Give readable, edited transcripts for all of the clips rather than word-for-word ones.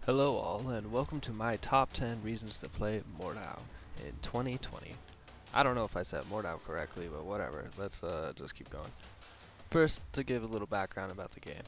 Hello all, and welcome to my top 10 reasons to play Mordhau in 2020. I don't know if I said Mordhau correctly, but whatever, let's just keep going. First, to give a little background about the game.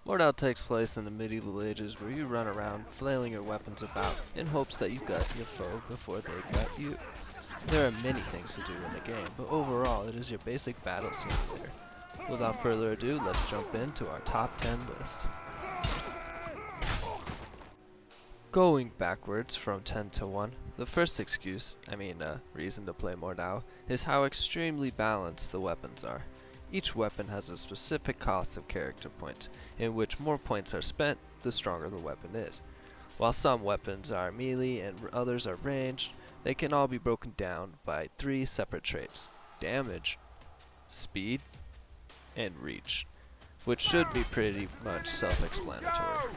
Mordhau takes place in the medieval ages where you run around flailing your weapons about in hopes that you gut your foe before they gut you. There are many things to do in the game, but overall it is your basic battle simulator. Without further ado, let's jump into our top 10 list. Going backwards from 10 to 1, the first reason to play Mordhau is how extremely balanced the weapons are. Each weapon has a specific cost of character points, in which more points are spent, the stronger the weapon is. While some weapons are melee and others are ranged, they can all be broken down by 3 separate traits: damage, speed, and reach, which should be pretty much self-explanatory.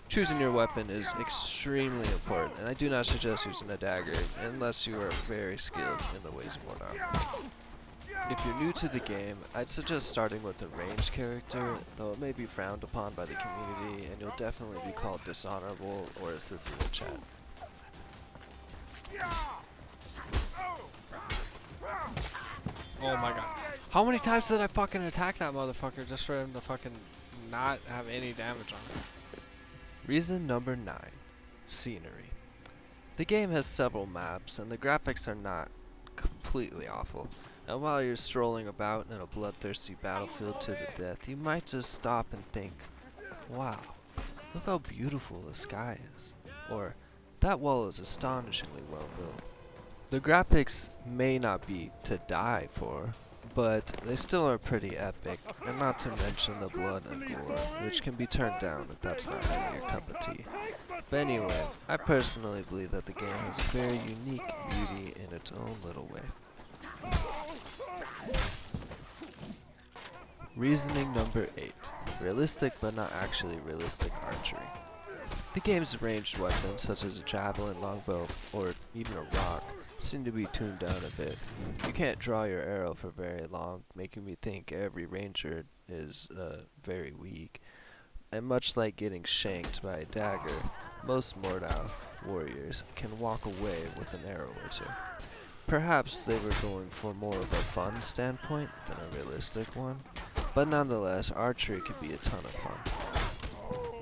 Choosing your weapon is extremely important, and I do not suggest using a dagger unless you are very skilled in the ways of Mordhau. If you're new to the game, I'd suggest starting with a ranged character, though it may be frowned upon by the community, and you'll definitely be called dishonorable or a sissy in chat. Oh my god. How many times did I fucking attack that motherfucker just for him to fucking not have any damage on him? Reason number 9, scenery. The game has several maps, and the graphics are not completely awful. And while you're strolling about in a bloodthirsty battlefield to the death, you might just stop and think, wow, look how beautiful the sky is. Or, that wall is astonishingly well built. The graphics may not be to die for, but they still are pretty epic, and not to mention the blood and gore, which can be turned down if that's not really your cup of tea. But anyway, I personally believe that the game has a very unique beauty in its own little way. Reasoning number 8. Realistic but not actually realistic archery. The game's ranged weapons, such as a javelin, longbow, or even a rock, seem to be tuned down a bit. You can't draw your arrow for very long, making me think every ranger is very weak. And much like getting shanked by a dagger, most Mordhau warriors can walk away with an arrow or two. Perhaps they were going for more of a fun standpoint than a realistic one, but nonetheless, archery could be a ton of fun.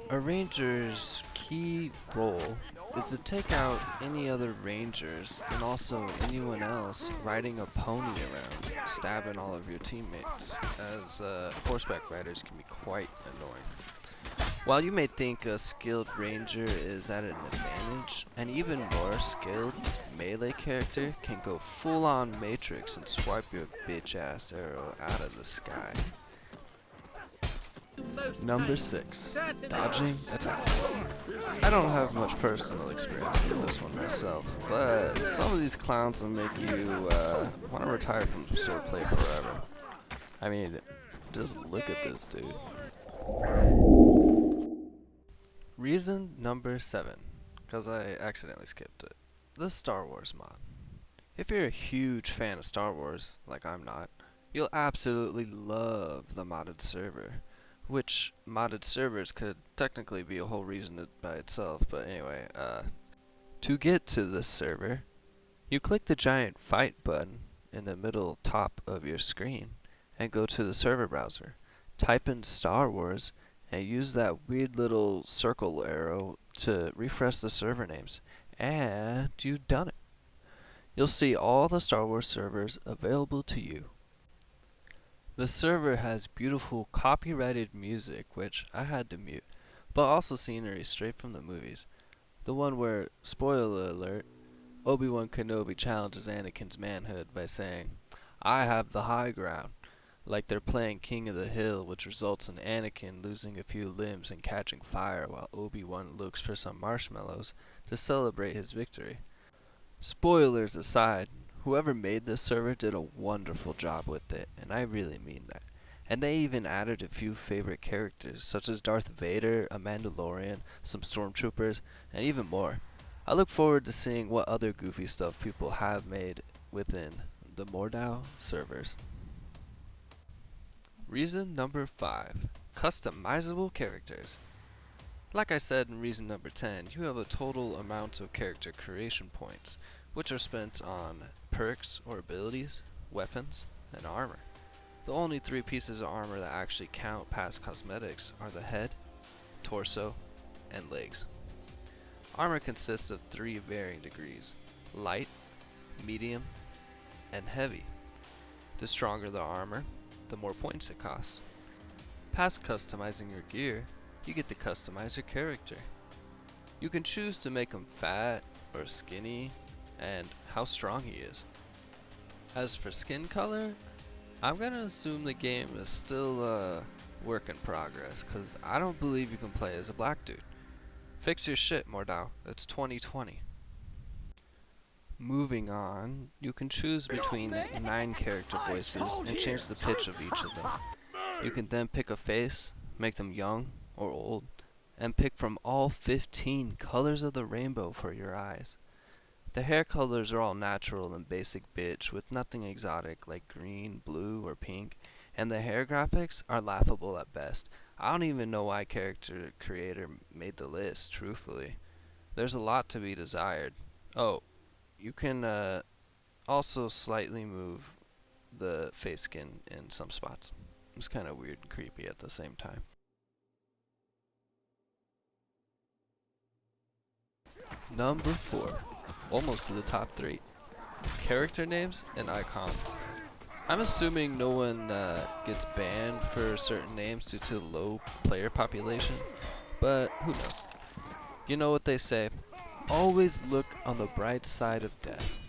A ranger's key role is to take out any other rangers and also anyone else riding a pony around, stabbing all of your teammates, as horseback riders can be quite annoying. While you may think a skilled ranger is at an advantage, an even more skilled melee character can go full-on Matrix and swipe your bitch-ass arrow out of the sky. Number 6. Dodging attack. I don't have much personal experience with this one myself, but some of these clowns will make you want to retire from swordplay forever. I mean, just look at this dude. Reason number 7, because I accidentally skipped it. The Star Wars mod. If you're a huge fan of Star Wars, like I'm not, you'll absolutely love the modded server. Which modded servers could technically be a whole reason by itself, but anyway, to get to this server, you click the giant fight button in the middle top of your screen and go to the server browser. Type in Star Wars and use that weird little circle arrow to refresh the server names, and you've done it. You'll see all the Star Wars servers available to you. The server has beautiful copyrighted music, which I had to mute, but also scenery straight from the movies. The one where, spoiler alert, Obi-Wan Kenobi challenges Anakin's manhood by saying, "I have the high ground," like they're playing King of the Hill, which results in Anakin losing a few limbs and catching fire while Obi-Wan looks for some marshmallows to celebrate his victory. Spoilers aside, whoever made this server did a wonderful job with it, and I really mean that. And they even added a few favorite characters, such as Darth Vader, a Mandalorian, some stormtroopers, and even more. I look forward to seeing what other goofy stuff people have made within the Mordhau servers. Reason number 5, customizable characters. Like I said in reason number 10, you have a total amount of character creation points, which are spent on perks or abilities, weapons, and armor. The only 3 pieces of armor that actually count past cosmetics are the head, torso, and legs. Armor consists of 3 varying degrees: light, medium, and heavy. The stronger the armor, the more points it costs. Past customizing your gear, you get to customize your character. You can choose to make him fat or skinny, and how strong he is. As for skin color, I'm gonna assume the game is still a work in progress, cause I don't believe you can play as a black dude. Fix your shit, Mordhau. It's 2020. Moving on, you can choose between 9 character voices and change the pitch of each of them. You can then pick a face, make them young or old, and pick from all 15 colors of the rainbow for your eyes. The hair colors are all natural and basic bitch with nothing exotic like green, blue, or pink, and the hair graphics are laughable at best. I don't even know why character creator made the list, truthfully. There's a lot to be desired. Oh, you can also slightly move the face skin in some spots. It's kind of weird and creepy at the same time. Number 4. Almost to the top 3. Character names and icons. I'm assuming no one gets banned for certain names due to low player population, but who knows. You know what they say, always look on the bright side of death.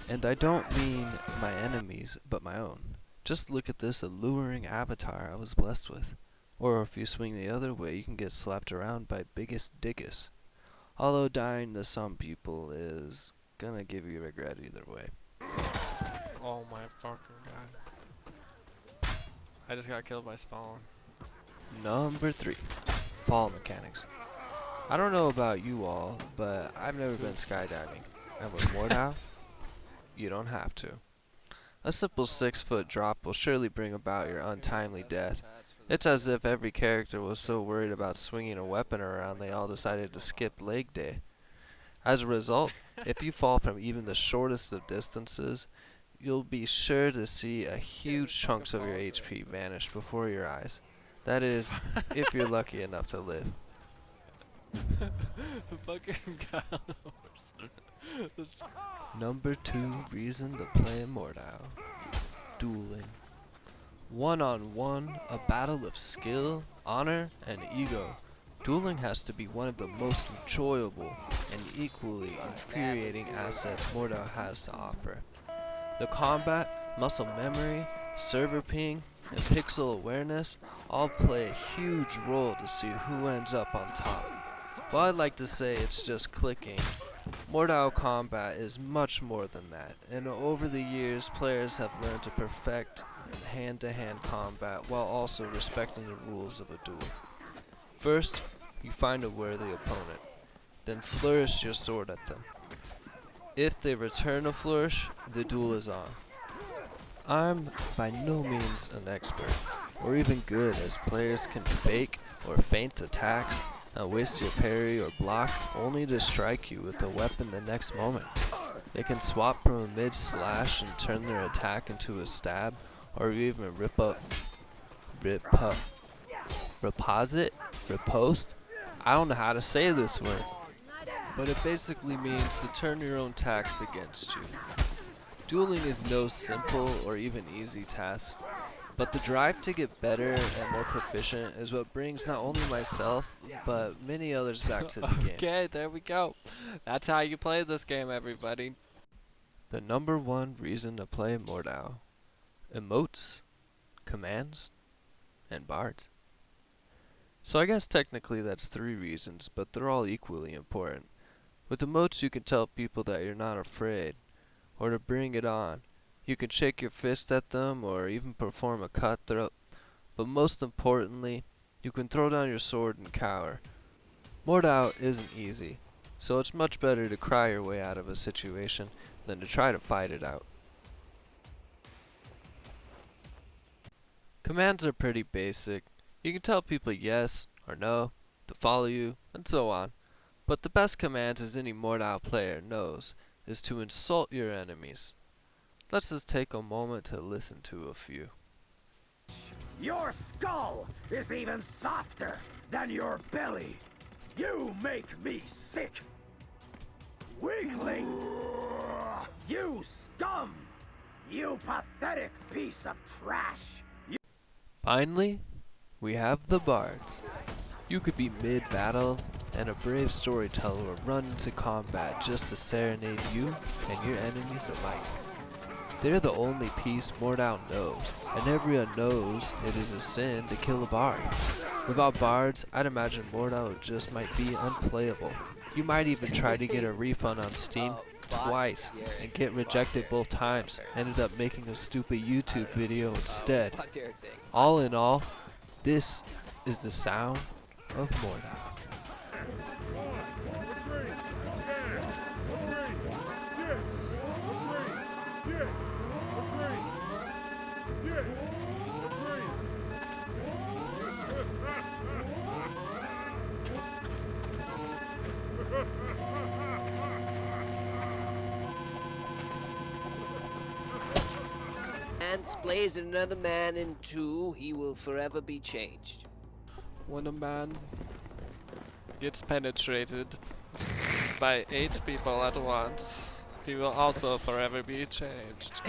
And I don't mean my enemies, but my own. Just look at this alluring avatar I was blessed with. Or if you swing the other way, you can get slapped around by biggest dickus. Although dying to some people is gonna give you regret either way. Oh my fucking god. I just got killed by Stalin. Number 3. Fall mechanics. I don't know about you all, but I've never been skydiving. And with Mordhau, you don't have to. A simple 6-foot drop will surely bring about your untimely death. It's as if every character was so worried about swinging a weapon around they all decided to skip leg day. As a result, if you fall from even the shortest of distances, you'll be sure to see a huge chunks of your HP vanish before your eyes. That is, if you're lucky enough to live. Fucking cows. Number 2 reason to play Mordhau. Dueling. One-on-one, a battle of skill, honor, and ego. Dueling has to be one of the most enjoyable and equally infuriating assets Mordhau has to offer. The combat, muscle memory, server ping, and pixel awareness all play a huge role to see who ends up on top. While I'd like to say it's just clicking, Mordhau combat is much more than that, and over the years players have learned to perfect hand-to-hand combat while also respecting the rules of a duel. First, you find a worthy opponent, then flourish your sword at them. If they return a flourish, the duel is on. I'm by no means an expert, or even good, as players can fake or feint attacks and waste your parry or block only to strike you with a weapon the next moment. They can swap from a mid slash and turn their attack into a stab, or even riposte? I don't know how to say this word, but it basically means to turn your own attacks against you. Dueling is no simple or even easy task, but the drive to get better and more proficient is what brings not only myself, but many others back to the game. Okay, there we go. That's how you play this game, everybody. The number 1 reason to play Mordhau. Emotes, commands, and bards. So I guess technically that's 3 reasons, but they're all equally important. With emotes you can tell people that you're not afraid, or to bring it on. You can shake your fist at them, or even perform a cutthroat. But most importantly, you can throw down your sword and cower. Mordhau isn't easy, so it's much better to cry your way out of a situation than to try to fight it out. Commands are pretty basic. You can tell people yes or no, to follow you, and so on. But the best commands as any Mordhau player knows is to insult your enemies. Let's just take a moment to listen to a few. Your skull is even softer than your belly. You make me sick. Weakling! You scum! You pathetic piece of trash! Finally, we have the Bards. You could be mid-battle, and a brave storyteller will run into combat just to serenade you and your enemies alike. They're the only piece Mordhau knows, and everyone knows it is a sin to kill a Bard. Without Bards, I'd imagine Mordhau just might be unplayable. You might even try to get a refund on Steam twice and get rejected both times. Ended up making a stupid YouTube video instead. All in all, this is the sound of Mordhau. Man splays another man in two, he will forever be changed. When a man gets penetrated by 8 people at once, he will also forever be changed.